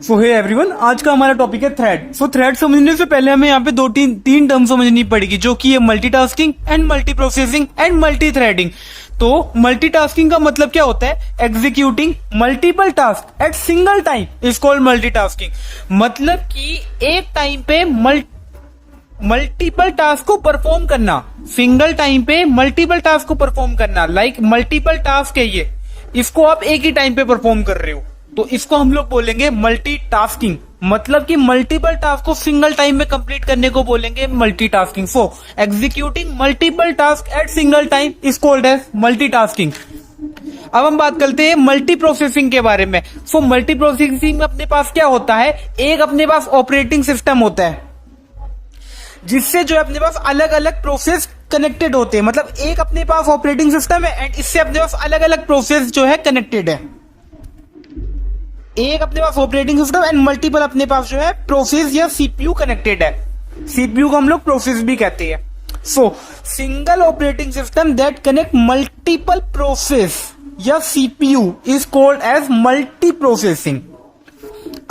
सो hey everyone, आज का हमारा टॉपिक है थ्रेड। सो थ्रेड समझने से पहले हमें यहाँ पे तीन टर्म समझनी पड़ेगी, जो कि है multitasking and multi processing and multi threading. तो मल्टीटास्किंग का मतलब क्या होता है? Executing multiple task at single time is called multitasking. मतलब कि एक टाइम पे मल्टीपल टास्क को परफॉर्म करना, सिंगल टाइम पे मल्टीपल टास्क को परफॉर्म करना। लाइक मल्टीपल टास्क है ये, इसको आप एक ही टाइम पे परफॉर्म कर रहे हो, तो इसको हम लोग बोलेंगे मल्टीटास्किंग। मतलब कि मल्टीपल टास्क को सिंगल टाइम में कंप्लीट करने को बोलेंगे multitasking. So executing multiple task at single time is called as multitasking. अब हम बात करते हैं मल्टी प्रोसेसिंग के बारे में। सो मल्टी प्रोसेसिंग में अपने पास क्या होता है? एक अपने पास ऑपरेटिंग सिस्टम होता है, जिससे जो है अपने पास अलग अलग प्रोसेस कनेक्टेड होते हैं। मतलब एक अपने पास ऑपरेटिंग सिस्टम है एंड इससे अपने पास अलग अलग प्रोसेस जो है कनेक्टेड है। एक अपने पास ऑपरेटिंग सिस्टम एंड मल्टीपल अपने पास जो है प्रोसेस या सीपीयू कनेक्टेड है। सीपीयू को हम लोग प्रोसेस भी कहते हैं। So single operating system that connect multiple process या CPU is called as multiprocessing.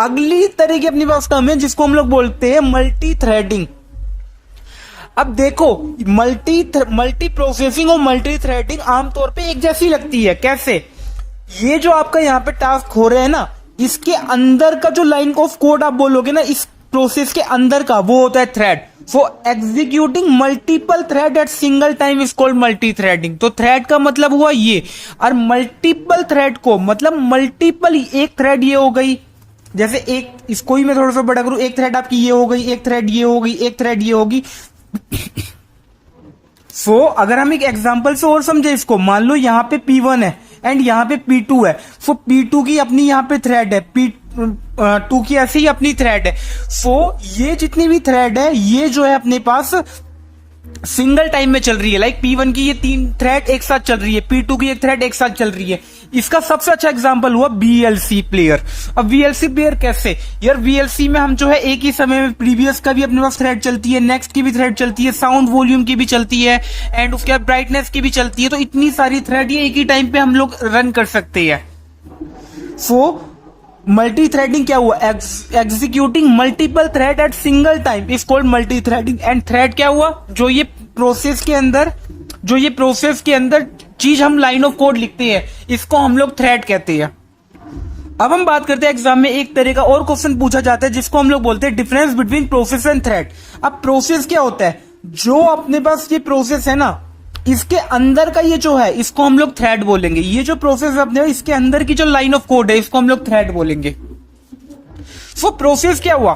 अगली तरह की अपने पास टर्म है जिसको हम लोग बोलते हैं मल्टी थ्रेडिंग। अब देखो, मल्टी प्रोसेसिंग और मल्टी थ्रेडिंग आमतौर पे एक जैसी लगती है। कैसे? ये जो आपका यहाँ पे टास्क हो रहे हैं ना, इसके अंदर का जो लाइन ऑफ कोड आप बोलोगे ना, इस प्रोसेस के अंदर का, वो होता है thread. So executing multiple thread at single time is called multi threading. तो थ्रेड का मतलब हुआ ये, और मल्टीपल थ्रेड को मतलब मल्टीपल, एक थ्रेड ये हो गई, जैसे एक इसको ही मैं थोड़ा सा बड़ा करूं, एक थ्रेड आपकी ये हो गई, एक थ्रेड ये हो गई, एक थ्रेड ये होगी। सो अगर हम एक एग्जांपल से और समझे इसको, मान लो यहाँ पे P1 है एंड यहाँ पे P2 है। सो P2 की अपनी यहाँ पे थ्रेड है, P2 की ऐसे ही अपनी थ्रेड है। सो ये जितनी भी थ्रेड है, ये जो है अपने पास सिंगल टाइम में चल रही है। लाइक P1 की ये 3 थ्रेड एक साथ चल रही है, P2 की एक थ्रेड एक साथ चल रही है। इसका सबसे अच्छा एग्जांपल हुआ VLC प्लेयर। अब VLC प्लेयर कैसे? यार VLC में हम जो है एक ही समय में प्रीवियस का भी अपने पास थ्रेड चलती है, नेक्स्ट की भी थ्रेड चलती है, साउंड वॉल्यूम की भी चलती है एंड उसके बाद ब्राइटनेस की भी चलती है। तो इतनी सारी थ्रेड ये एक ही टाइम पे हम लोग रन कर सकते हैं। सो मल्टी थ्रेडिंग क्या हुआ? Executing multiple thread at single time is called multi threading. And thread क्या हुआ? जो ये प्रोसेस के अंदर चीज हम लाइन ऑफ कोड लिखते हैं, इसको हम लोग थ्रेड कहते हैं। अब हम बात करते हैं, एग्जाम में एक तरह का और क्वेश्चन पूछा जाता है जिसको हम लोग बोलते हैं difference between process and thread. अब प्रोसेस क्या होता है? जो अपने पास ये प्रोसेस है ना, इसके अंदर का ये जो है, इसको हम लोग थ्रेड बोलेंगे। ये जो प्रोसेस अपने इसके अंदर की जो लाइन ऑफ कोड है, इसको हम लोग थ्रेड बोलेंगे। सो प्रोसेस क्या हुआ?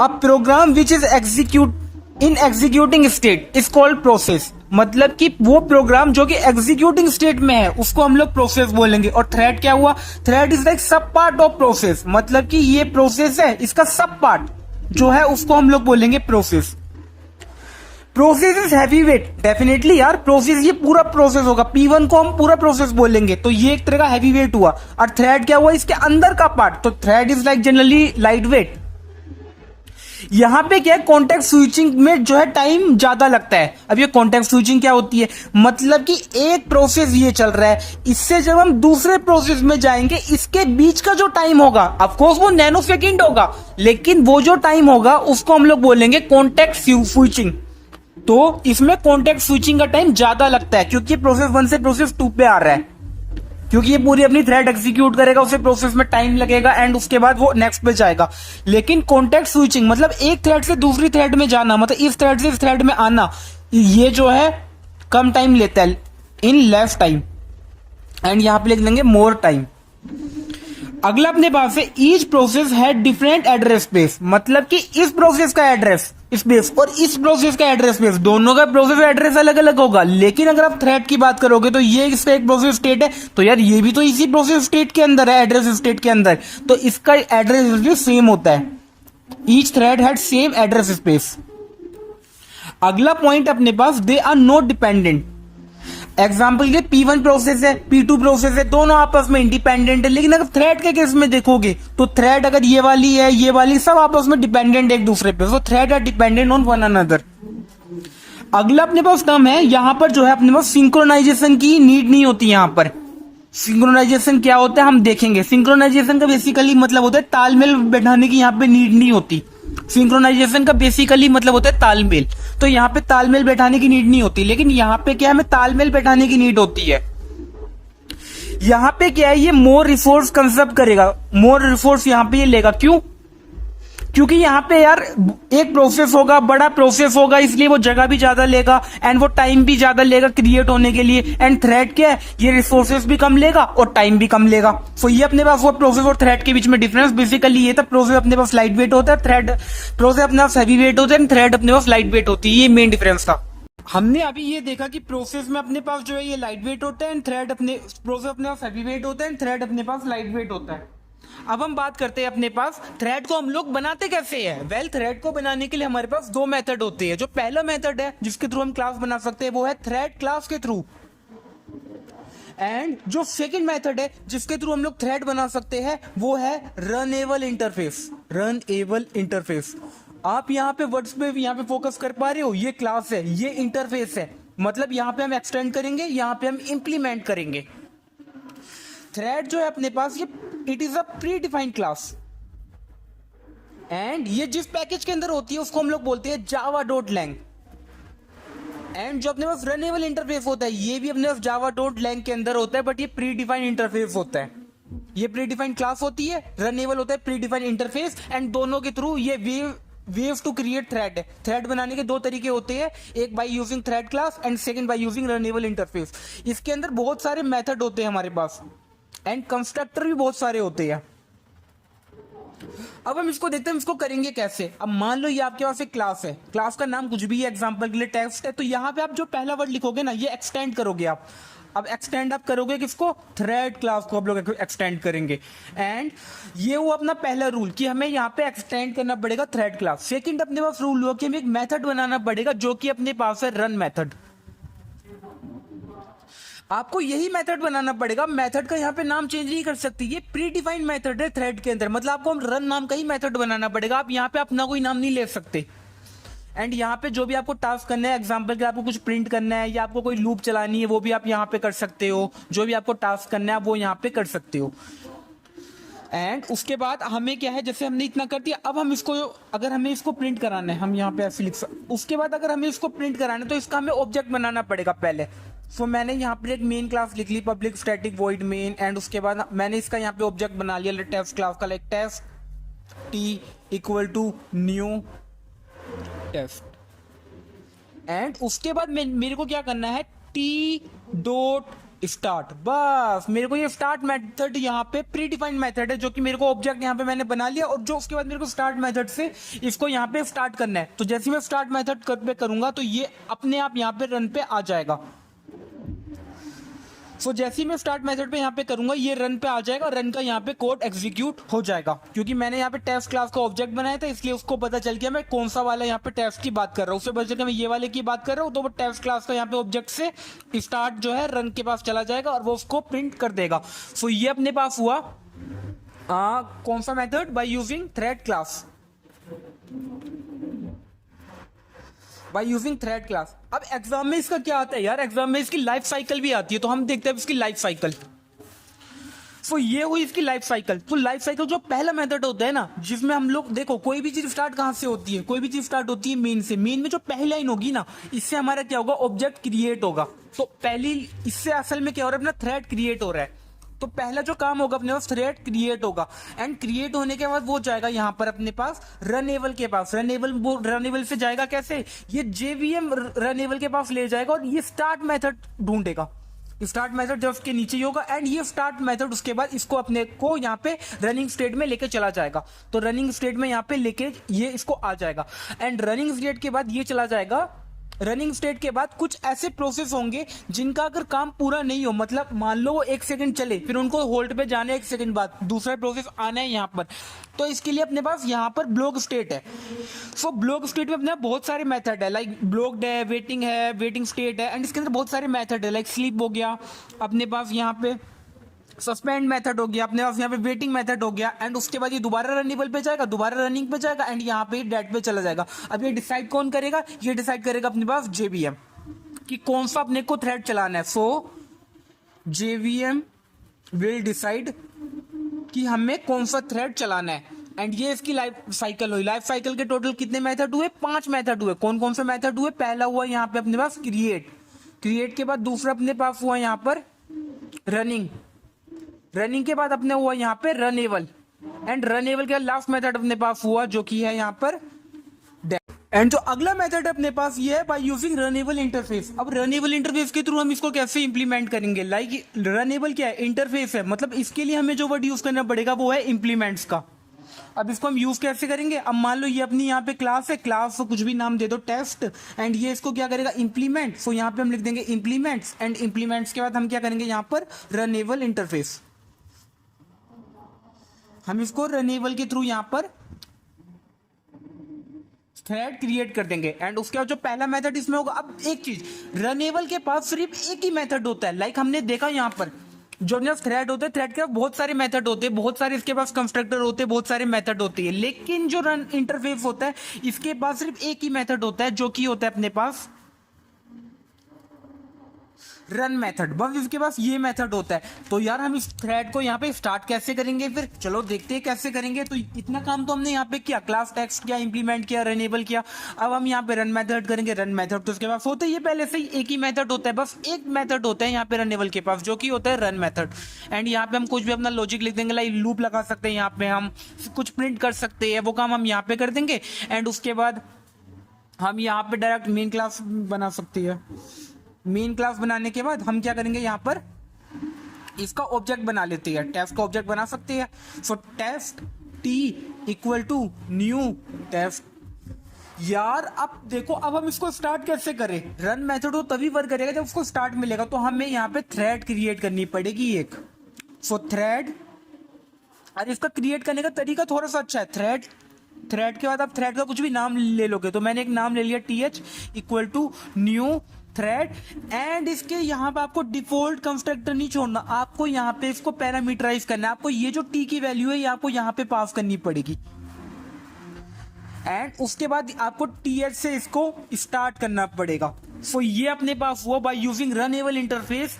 A program which is executing state is called process. मतलब कि वो प्रोग्राम जो कि एग्जीक्यूटिंग स्टेट में है, उसको हम लोग प्रोसेस बोलेंगे। और थ्रेड क्या हुआ? थ्रेड इज लाइक सब पार्ट ऑफ प्रोसेस। मतलब कि ये प्रोसेस है, इसका सब पार्ट जो है उसको हम लोग बोलेंगे process. Process is heavy weight. Definitely यार, प्रोसेस ये पूरा प्रोसेस होगा। P1 को हम पूरा प्रोसेस बोलेंगे, तो ये एक तरह का हैवी वेट हुआ। और थ्रेड क्या हुआ? इसके अंदर का पार्ट। तो thread is like generally light weight. यहां पे क्या है? कॉन्टेक्स्ट स्विचिंग में जो है टाइम ज्यादा लगता है। अब ये कॉन्टेक्स्ट स्विचिंग क्या होती है? मतलब कि एक प्रोसेस ये चल रहा है, इससे जब हम दूसरे प्रोसेस में जाएंगे, इसके बीच का जो टाइम होगा, ऑफ कोर्स वो नैनो सेकेंड होगा, लेकिन वो जो टाइम होगा उसको हम लोग बोलेंगे कॉन्टेक्स्ट स्विचिंग। तो इसमें कॉन्टेक्स्ट स्विचिंग का टाइम ज्यादा लगता है, क्योंकि प्रोसेस 1 से प्रोसेस 2 पे आ रहा है। क्योंकि ये पूरी अपनी थ्रेड एग्जीक्यूट करेगा, उसे प्रोसेस में टाइम लगेगा एंड उसके बाद वो नेक्स्ट पे जाएगा। लेकिन कॉन्टेक्स्ट स्विचिंग मतलब एक थ्रेड से दूसरी थ्रेड में जाना, मतलब इस थ्रेड से इस थ्रेड में आना, ये जो है कम टाइम लेता है, इन लेस टाइम। एंड यहां पे लिख देंगे मोर टाइम। अगला अपने पास है each process had different address space. मतलब कि इस प्रोसेस का एड्रेस स्पेस और इस प्रोसेस का एड्रेस स्पेस, दोनों का प्रोसेस एड्रेस अलग अलग होगा। लेकिन अगर आप थ्रेड की बात करोगे तो ये इसका एक प्रोसेस स्टेट है, तो यार ये भी तो इसी प्रोसेस स्टेट के अंदर है, एड्रेस स्टेट के अंदर, तो इसका एड्रेस भी सेम होता है। Each thread had same address space. अगला पॉइंट अपने पास, they are not dependent. Example ये P1 प्रोसेस है, P2 प्रोसेस है, दोनों आपस में इंडिपेंडेंट है। लेकिन अगर थ्रेड के केस में देखोगे तो थ्रेड अगर ये वाली है, ये वाली, सब आपस में डिपेंडेंट एक दूसरे पे। So thread are dependent on one another. अगला अपने पास टर्म है, यहां पर जो है अपने पास सिंक्रोनाइजेशन की नीड नहीं होती। यहां पर सिंक्रोनाइजेशन क्या होता है हम देखेंगे। सिंक्रोनाइजेशन का बेसिकली मतलब होता है तालमेल बैठाने की यहाँ पे नीड नहीं होती। सिंक्रोनाइजेशन का बेसिकली मतलब होता है तालमेल, तो यहाँ पे तालमेल बैठाने की नीड नहीं होती, लेकिन यहाँ पे क्या है, हमें तालमेल बैठाने की नीड होती है। यहाँ पे क्या है, ये मोर रिसोर्स कंजर्व करेगा, मोर रिसोर्स यहाँ पे ये लेगा। क्यों? क्योंकि यहाँ पे यार एक प्रोसेस होगा, बड़ा प्रोसेस होगा, इसलिए वो जगह भी ज्यादा लेगा एंड वो टाइम भी ज्यादा लेगा क्रिएट होने के लिए। एंड थ्रेड क्या है, ये रिसोर्सेज भी कम लेगा और टाइम भी कम लेगा। सो ये अपने पास वो प्रोसेस और थ्रेड के बीच में डिफरेंस बेसिकली ये था। प्रोसेस अपने पास लाइट वेट होता है, थ्रेड प्रोसेस अपने पास हैवी वेट होता है, थ्रेड अपने पास लाइट वेट होती है। ये मेन डिफरेंस था। हमने अभी ये देखा कि प्रोसेस में अपने पास जो है ये लाइट वेट होता है एंड थ्रेड अपने प्रोसेस अपने पास हैवी वेट होता है एंड थ्रेड अपने पास लाइट वेट होता है। अब हम बात करते हैं अपने पास थ्रेड को हम लोग बनाते कैसे हैं। वेल, थ्रेड को बनाने के लिए हमारे पास दो मेथड होते हैं। जो पहला मेथड है जिसके थ्रू हम क्लास बना सकते हैं वो है थ्रेड क्लास के थ्रू, एंड जो सेकंड मेथड है जिसके थ्रू हम लोग थ्रेड बना सकते हैं वो है रनेबल इंटरफेस। रनेबल इंटरफेस, आप यहाँ पे वर्ड्स पे यहाँ पे फोकस कर पा रहे हो, ये क्लास है, ये इंटरफेस है, मतलब यहाँ पे हम एक्सटेंड करेंगे, यहाँ पे हम इंप्लीमेंट करेंगे। थ्रेड जो है अपने पास ये it is a pre defined class, and ये जिस पैकेज के अंदर होती है उसको हम लोग बोलते हैं java.lang। एंड जो अपने पास रनेबल इंटरफेस होता है ये भी अपने पास java.lang के अंदर होता है, बट ये प्री डिफाइंड इंटरफेस होता है। ये प्री डिफाइंड क्लास होती है, रनेबल होता है प्री डिफाइंड इंटरफेस, एंड दोनों के थ्रू ये वेव टू क्रिएट थ्रेड है। थ्रेड बनाने के दो तरीके होते हैं, एक by using thread class and second by using runnable interface. इसके अंदर बहुत सारे मेथड होते हैं हमारे पास एंड कंस्ट्रक्टर भी बहुत सारे होते हैं। अब हम इसको देखते हैं इसको करेंगे कैसे। अब मान लो ये आपके पास एक क्लास है, क्लास का नाम कुछ भी है, एग्जांपल के लिए टेक्स्ट है, तो यहाँ पे आप जो पहला वर्ड लिखोगे ना ये एक्सटेंड करोगे आप। अब एक्सटेंड आप करोगे किसको? थ्रेड क्लास को आप लोग एक्सटेंड करेंगे। एंड ये वो अपना पहला रूल कि हमें यहाँ पे एक्सटेंड करना पड़ेगा थ्रेड क्लास। सेकंड अपने पास रूल हुआ कि हमें एक मेथड बनाना पड़ेगा जो कि अपने पास है रन मेथड। आपको यही मेथड बनाना पड़ेगा, मेथड का यहाँ पे नाम चेंज नहीं कर सकती, ये प्री डिफाइंड मेथड है थ्रेड के अंदर, मतलब आपको रन नाम का ही मेथड बनाना पड़ेगा। आप यहाँ पे अपना कोई नाम नहीं ले सकते। एंड यहाँ पे जो भी आपको टास्क करना है, एग्जांपल के आपको कुछ प्रिंट करना है या आपको कोई लूप चलानी है वो भी आप यहाँ पे कर सकते हो। जो भी आपको टास्क करना है आप वो यहाँ पे कर सकते हो। एंड उसके बाद हमें क्या है, जैसे हमने इतना कर दिया, अब हम इसको अगर हमें इसको प्रिंट कराना है हम यहाँ पे ऐसे लिख सकते। उसके बाद अगर हमें इसको प्रिंट कराना है तो इसका हमें ऑब्जेक्ट बनाना पड़ेगा पहले। सो मैंने यहाँ पे एक मेन क्लास लिख ली, public static void main, and उसके बाद मैंने इसका यहाँ पे ऑब्जेक्ट बना लिया टेस्ट क्लास का, like test T equal to new test. And उसके बाद मेरे को क्या करना है, टी डॉट स्टार्ट, बस मेरे को ये स्टार्ट मेथड यहाँ पे प्री डिफाइंड मेथड है जो कि मेरे को ऑब्जेक्ट यहाँ पे मैंने बना लिया, और जो उसके बाद मेरे को स्टार्ट मेथड से इसको यहाँ पे स्टार्ट करना है। तो जैसे मैं स्टार्ट मेथड पे करूंगा तो ये अपने आप यहाँ पे रन पे आ जाएगा। सो जैसे ही मैं स्टार्ट मेथड पे यहाँ पे करूंगा ये रन पे आ जाएगा, रन का यहाँ पे कोड एग्जीक्यूट हो जाएगा। क्योंकि मैंने यहाँ पे टेस्ट क्लास का ऑब्जेक्ट बनाया था इसलिए उसको पता चल गया मैं कौन सा वाला यहाँ पे टेस्ट की बात कर रहा हूँ, उससे पता चल गया मैं ये वाले की बात कर रहा हूँ। तो वो टेस्ट क्लास का यहाँ पे ऑब्जेक्ट से स्टार्ट जो है रन के पास चला जाएगा और वो उसको प्रिंट कर देगा। सो ये अपने पास हुआ कौन सा method, by using thread class, by using thread class. अब एग्जाम में इसका क्या आता है यार, एग्जाम में इसकी लाइफ साइकिल भी आती है, तो हम देखते हैं इसकी लाइफ साइकिल। सो ये हुई इसकी लाइफ साइकिल। तो लाइफ साइकिल जो पहला मेथड होता है ना, जिसमें हम लोग देखो कोई भी चीज स्टार्ट कहां से होती है, कोई भी चीज स्टार्ट होती है मेन से। मेन में जो पहली लाइन होगी ना, इससे हमारा क्या होगा, ऑब्जेक्ट क्रिएट होगा। तो पहली इससे असल में क्या हो रहा है, अपना थ्रेड क्रिएट हो रहा है। तो पहला जो काम होगा अपने पास थ्रेड क्रिएट होगा, एंड क्रिएट होने के बाद वो जाएगा यहाँ पर अपने पास रनेबल के पास। रनेबल से जाएगा कैसे, ये जेवीएम रनेबल के पास ले जाएगा और ये स्टार्ट मेथड ढूंढेगा। स्टार्ट मेथड जब उसके नीचे ही होगा, एंड ये स्टार्ट मेथड उसके बाद इसको अपने को यहाँ पे रनिंग स्टेट में लेके चला जाएगा। तो रनिंग स्टेट में यहाँ पे लेके ये इसको आ जाएगा, एंड रनिंग स्टेट के बाद ये चला जाएगा। रनिंग स्टेट के बाद कुछ ऐसे प्रोसेस होंगे जिनका अगर काम पूरा नहीं हो, मतलब मान लो वो 1 सेकंड चले, फिर उनको होल्ड पे जाने 1 सेकंड बाद दूसरा प्रोसेस आना है यहाँ पर, तो इसके लिए अपने पास यहाँ पर ब्लॉक स्टेट है। सो ब्लॉक स्टेट में अपने बहुत सारे मेथड है, लाइक ब्लॉक्ड है, वेटिंग स्टेट है, एंड इसके अंदर बहुत सारे मेथड है, लाइक स्लीप हो गया अपने पास, यहाँ पे सस्पेंड मेथड हो गया अपने पास, यहाँ पे वेटिंग मेथड हो गया, एंड उसके बाद ये दोबारा रनिबल पे जाएगा, दोबारा रनिंग पे जाएगा, एंड यहाँ पे डेट पे चला जाएगा। अब ये डिसाइड कौन करेगा, ये डिसाइड करेगा अपने पास जेवीएम कि कौन सा अपने को थ्रेड चलाना है। सो जेवीएम विल डिसाइड कि हमें कौन सा थ्रेड चलाना है। एंड ये इसकी लाइफ साइकिल हुई। लाइफ साइकिल के टोटल कितने मेथड हुए? 5 मेथड हुए। कौन कौन से मेथड हुए? पहला हुआ यहाँ पे अपने पास क्रिएट, क्रिएट के बाद दूसरा अपने पास हुआ यहाँ पर रनिंग, रनिंग के बाद अपने हुआ यहाँ पे रनेबल, एंड रनेबल के लास्ट मेथड अपने पास हुआ जो कि है यहाँ पर डेफ। एंड जो अगला मेथड अपने पास ये है बाय यूजिंग रनेबल इंटरफेस। अब रनेबल इंटरफेस के थ्रू हम इसको कैसे इंप्लीमेंट करेंगे? लाइक रनेबल क्या है? इंटरफेस है, मतलब इसके लिए हमें जो वर्ड यूज करना पड़ेगा वो है इंप्लीमेंट्स का। अब इसको हम यूज कैसे करेंगे? अब मान लो ये अपनी यहाँ पे क्लास है, क्लास को कुछ भी नाम दे दो टेस्ट, एंड ये इसको क्या करेगा? इंप्लीमेंट। सो यहाँ पे हम लिख देंगे इंप्लीमेंट्स, एंड इंप्लीमेंट्स के बाद हम क्या करेंगे? यहाँ पर रनेबल इंटरफेस। हम इसको रनेबल के थ्रू यहाँ पर थ्रेड क्रिएट कर देंगे। एंड उसके बाद जो पहला मेथड इसमें होगा, अब एक चीज, रनेबल के पास सिर्फ एक ही मेथड होता है। लाइक हमने देखा यहाँ पर जो थ्रेड होते हैं, थ्रेड के बहुत सारे मेथड होते हैं, बहुत सारे इसके पास कंस्ट्रक्टर होते हैं, बहुत सारे मेथड होते हैं। लेकिन जो रन इंटरफेस होता है इसके पास सिर्फ एक ही मेथड होता है जो कि होता है अपने पास रन मेथड। बस इसके पास ये मेथड होता है। तो यार हम इस थ्रेड को यहाँ पे स्टार्ट कैसे करेंगे? फिर चलो देखते हैं कैसे करेंगे। तो इतना काम तो हमने यहाँ पे किया, क्लास टेक्स्ट किया, इंप्लीमेंट किया, रनेबल किया। अब हम यहाँ पे रन मेथड करेंगे। रन मेथड तो उसके पास होता है, ये पहले से ही एक ही मेथड होता है, बस एक मेथड होता है यहाँ पे रनेबल के पास जो कि होता है रन मेथड। एंड यहाँ पे हम कुछ भी अपना लॉजिक लिख देंगे, लाइक लूप लगा सकते हैं, यहाँ पे हम कुछ प्रिंट कर सकते हैं, वो काम हम यहाँ पे कर देंगे। एंड उसके बाद हम यहाँ पे डायरेक्ट मेन क्लास बना सकते हैं। मेन क्लास बनाने के बाद हम क्या करेंगे? यहाँ पर इसका ऑब्जेक्ट बना लेते हैं, टेस्ट का ऑब्जेक्ट बना सकते हैं। So test T equal to new test. यार अब देखो, अब हम इसको स्टार्ट कैसे करें? रन मेथड तो तभी वर्क करेगा जब उसको स्टार्ट मिलेगा। तो हमें यहाँ पे थ्रेड क्रिएट करनी पड़ेगी एक। सो थ्रेड, और इसका क्रिएट करने का तरीका थोड़ा सा अच्छा है। थ्रेड, थ्रेड के बाद आप थ्रेड का कुछ भी नाम ले लोगे। तो मैंने एक नाम ले लिया th equal to new thread. And इसके यहाँ पे आपको डिफॉल्ट कंस्ट्रक्टर नहीं छोड़ना, आपको यहाँ पे इसको पैरामीटराइज करना है। आपको ये जो टी की वैल्यू है ये आपको यहाँ पे पास करनी पड़ेगी। एंड उसके बाद आपको th से इसको स्टार्ट करना पड़ेगा। सो ये अपने पास हुआ बाय यूजिंग रनेबल इंटरफेस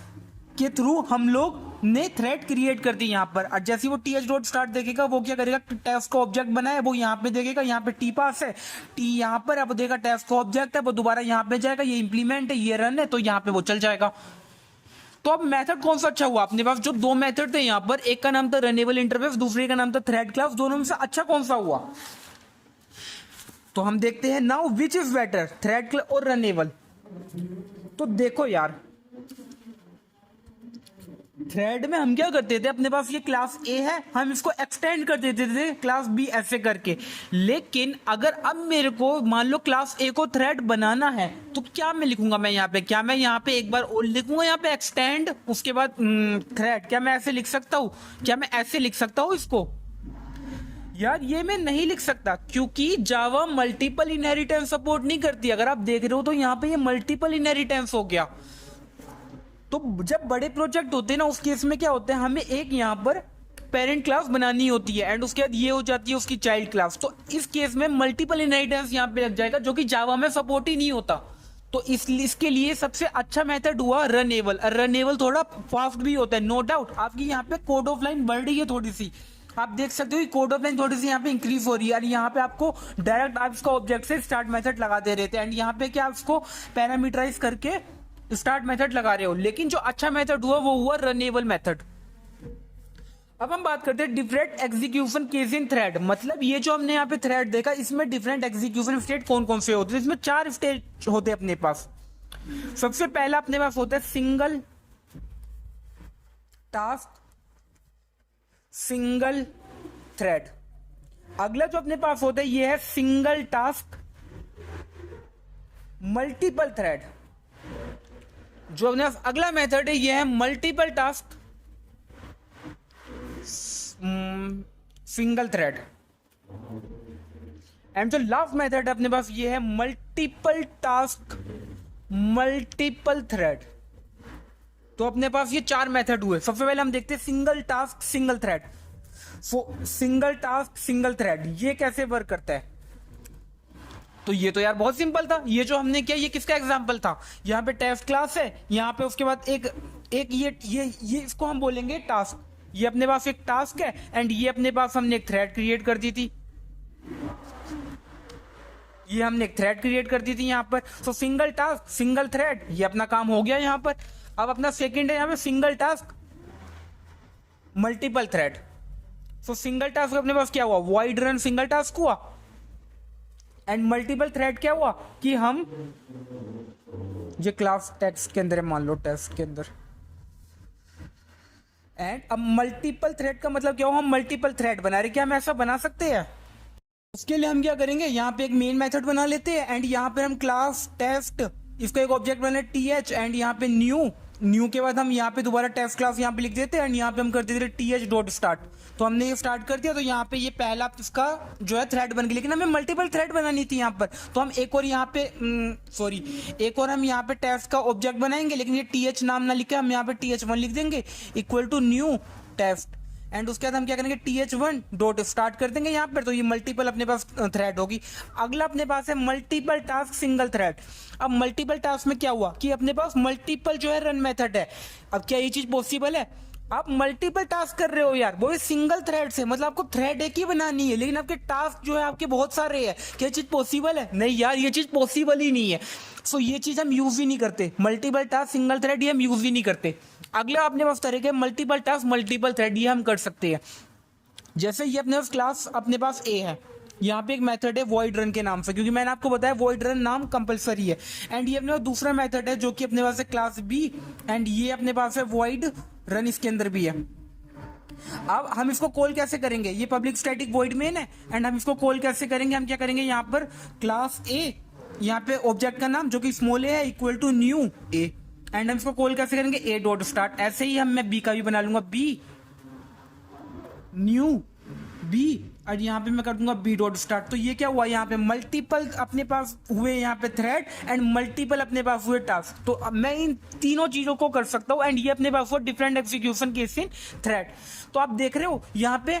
के थ्रू हम लोग ने थ्रेड क्रिएट कर दी यहाँ पर। और जैसे वो th डॉट स्टार्ट देखेगा वो क्या करेगा? टेस्ट का ऑब्जेक्ट बना है वो यहाँ पे देखेगा, यहाँ पे टी पास है, टी यहाँ पर, अब देगा टेस्ट का ऑब्जेक्ट है, वो दोबारा यहाँ पे जाएगा, ये इंप्लीमेंट है, ये रन है, तो यहाँ पे वो चल जाएगा। तो अब मेथड कौन सा अच्छा हुआ? अपने पास जो दो मेथड थे यहाँ पर, एक का नाम था रनेबल इंटरफेस, दूसरे का नाम था थ्रेड क्लास, दोनों में से अच्छा कौन सा हुआ? तो हम देखते हैं now which is better, thread और रनेबल। तो देखो यार, थ्रेड में हम क्या करते थे? अपने पास ये क्लास ए है, हम इसको एक्सटेंड कर देते थे क्लास बी ऐसे करके। लेकिन अगर अब मेरे को मान लो क्लास ए को थ्रेड बनाना है तो क्या मैं लिखूंगा? मैं यहाँ पे क्या मैं यहाँ पे एक बार और लिखूंगा यहाँ पे एक्सटेंड, उसके बाद थ्रेड? क्या मैं ऐसे लिख सकता हूँ? क्या मैं ऐसे लिख सकता हूँ इसको? यार ये मैं नहीं लिख सकता, क्योंकि जावा मल्टीपल इनहेरिटेंस सपोर्ट नहीं करती। अगर आप देख रहे हो तो यहाँ पे ये मल्टीपल इनहेरिटेंस हो गया। तो जब बड़े प्रोजेक्ट होते हैं ना, उस केस में क्या होता है? हमें एक यहाँ पर पेरेंट क्लास बनानी होती है, एंड उसके बाद ये हो जाती है उसकी चाइल्ड क्लास। तो इस केस में मल्टीपल इनहेरिटेंस यहाँ पे लग जाएगा, जो कि जावा में सपोर्ट ही नहीं होता। तो इसके लिए सबसे अच्छा मेथड हुआ रनेबल। रनेबल थोड़ा फास्ट भी होता है, नो डाउट। आपकी यहाँ पे कोड ऑफ लाइन बढ़ रही है थोड़ी सी, आप देख सकते हो कि कोड ऑफ लाइन थोड़ी सी यहाँ पे इंक्रीज हो रही है। और यहाँ पे आपको डायरेक्ट आप इसका ऑब्जेक्ट से स्टार्ट मेथड लगा दे रहे थे, एंड यहाँ पे क्या आप इसको पैरामीटराइज करके स्टार्ट मेथड लगा रहे हो। लेकिन जो अच्छा मेथड हुआ वो हुआ रनेबल मेथड। अब हम बात करते हैं different execution case in thread. मतलब ये जो हमने यहाँ पे थ्रेड देखा, इसमें डिफरेंट एग्जीक्यूशन स्टेट कौन कौन से होते हैं? इसमें 4 स्टेट होते हैं अपने पास। सबसे पहला अपने पास होता है सिंगल टास्क सिंगल थ्रेड। अगला जो अपने पास होता है ये है सिंगल टास्क मल्टीपल थ्रेड। जो अपने पास अगला मेथड है ये है multiple task single thread. And जो लास्ट मेथड है अपने पास ये है मल्टीपल टास्क मल्टीपल थ्रेड। तो अपने पास ये 4 मेथड हुए। सबसे पहले हम देखते हैं सिंगल टास्क सिंगल थ्रेड। सो सिंगल टास्क सिंगल थ्रेड ये कैसे वर्क करता है? तो ये तो यार बहुत सिंपल था। ये जो हमने किया ये किसका एग्जांपल था? यहाँ पे टेस्ट क्लास है, यहाँ पे उसके बाद एक एक ये इसको हम बोलेंगे टास्क। ये अपने पास एक टास्क है एंड ये अपने पास हमने एक थ्रेड क्रिएट कर दी थी। ये हमने एक थ्रेड क्रिएट कर दी थी यहाँ पर। सो सिंगल टास्क सिंगल थ्रेड, ये अपना काम हो गया यहाँ पर। अब अपना सेकंड है यहाँ पे सिंगल टास्क मल्टीपल थ्रेड। सो सिंगल टास्क अपने पास क्या हुआ? वॉइड रन सिंगल टास्क हुआ। एंड मल्टीपल थ्रेड क्या हुआ कि हम ये क्लास टेक्स्ट के अंदर है, मान लो टेक्स्ट के अंदर। एंड अब मल्टीपल थ्रेड का मतलब क्या हुआ? हम मल्टीपल थ्रेड बना रहे, क्या हम ऐसा बना सकते हैं? उसके लिए हम क्या करेंगे, यहाँ पे एक मेन मेथड बना लेते हैं एंड यहाँ पे हम क्लास टेस्ट, इसको एक ऑब्जेक्ट बना टीएच एंड यहाँ पे न्यू के बाद हम यहाँ पे दोबारा टेस्ट क्लास यहाँ पे लिख देते हैं एंड यहाँ पे हम कर देते टीएच डॉट स्टार्ट। तो हमने ये स्टार्ट कर दिया, तो यहाँ पे ये पहला इसका जो है थ्रेड बन गया, लेकिन हमें मल्टीपल थ्रेड बनानी थी यहाँ पर। तो हम एक और यहाँ पे एक और हम यहाँ पे टेस्ट का ऑब्जेक्ट बनाएंगे, लेकिन ये टीएच नाम ना लिखे, हम यहाँ पे टीएच1 लिख देंगे equal to new test. And उसके बाद हम क्या करेंगे, टीएच1 डॉट स्टार्ट कर देंगे यहाँ पर। तो ये मल्टीपल अपने पास थ्रेड होगी। अगला अपने पास है मल्टीपल टास्क सिंगल थ्रेड। अब मल्टीपल टास्क में क्या हुआ कि अपने पास मल्टीपल जो है रन मेथड है। अब क्या ये चीज पॉसिबल है? आप मल्टीपल टास्क कर रहे हो यार, वो भी सिंगल थ्रेड से, मतलब आपको थ्रेड एक ही बनानी है, लेकिन आपके टास्क जो है आपके बहुत सारे हैं। क्या चीज पॉसिबल है? नहीं यार, ये चीज पॉसिबल ही नहीं है। सो ये चीज हम यूज ही नहीं करते। मल्टीपल टास्क सिंगल थ्रेड ये हम यूज ही नहीं करते। अगला अपने पास तरीके मल्टीपल टास्क मल्टीपल थ्रेड, ये हम कर सकते हैं। जैसे ये अपने पास क्लास अपने पास ए है, यहाँ पे एक मेथड है वॉइड रन के नाम से, क्योंकि मैंने आपको बताया वॉइड रन नाम कंपलसरी है। एंड ये अपने पास दूसरा मेथड है जो कि अपने पास है क्लास बी एंड ये अपने पास है वॉइड रन, इसके अंदर भी है। अब हम इसको कॉल कैसे करेंगे? ये पब्लिक स्टैटिक वॉइड मेन है एंड हम इसको कॉल कैसे करेंगे? हम क्या करेंगे, यहाँ पर क्लास ए, यहाँ पे ऑब्जेक्ट का नाम जो कि स्मॉल ए है equal to new A and हम इसको कॉल कैसे करेंगे, ए डॉट स्टार्ट। ऐसे ही मैं बी का भी बना लूंगा, बी न्यू बी और यहाँ पे मैं कर दूंगा बी डॉट स्टार्ट। तो ये क्या हुआ, यहाँ पे मल्टीपल अपने पास हुए यहाँ पे थ्रेड एंड मल्टीपल अपने पास हुए टास्क। तो अब मैं इन तीनों चीजों को कर सकता हूँ एंड ये अपने पास हुआ different execution case in thread. तो आप देख रहे हो यहाँ पे,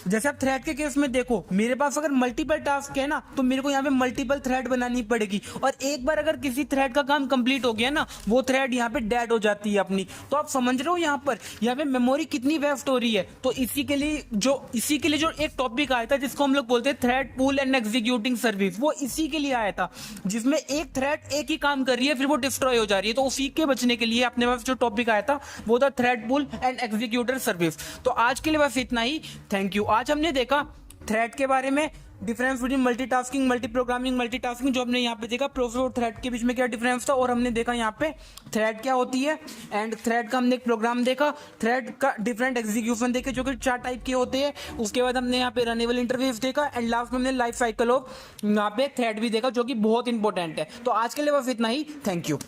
जैसे आप थ्रेड के केस में देखो, मेरे पास अगर मल्टीपल टास्क है ना, तो मेरे को यहाँ पे मल्टीपल थ्रेड बनानी पड़ेगी। और एक बार अगर किसी थ्रेड का काम कंप्लीट हो गया ना, वो थ्रेड यहाँ पे डेड हो जाती है अपनी। तो आप समझ रहे हो यहाँ पे मेमोरी कितनी वेस्ट हो रही है। तो इसी के लिए जो एक टॉपिक आया था जिसको हम लोग बोलते हैं thread pool and executing service, वो इसी के लिए आया था, जिसमें एक थ्रेड एक ही काम कर रही है फिर वो डिस्ट्रॉय हो जा रही है। तो उसी के बचने के लिए अपने पास जो टॉपिक आया था वो था thread pool and executor service. तो आज के लिए बस इतना ही, थैंक यू। आज हमने देखा थ्रेड के बारे में, difference between multitasking, multi programming, multitasking, जो हमने यहाँ पे देखा प्रोसेस और थ्रेड के बीच में क्या डिफरेंस था, और हमने देखा यहाँ पे थ्रेड क्या होती है एंड थ्रेड का हमने एक प्रोग्राम देखा, थ्रेड का डिफरेंट एग्जीक्यूशन देखे जो कि 4 टाइप के होते हैं। उसके बाद हमने यहाँ पे रनेबल इंटरफेस देखा एंड लास्ट में हमने लाइफ साइकिल ऑफ यहाँ पे थ्रेड भी देखा जो कि बहुत इंपॉर्टेंट है। तो आज के लिए बस इतना ही, थैंक यू।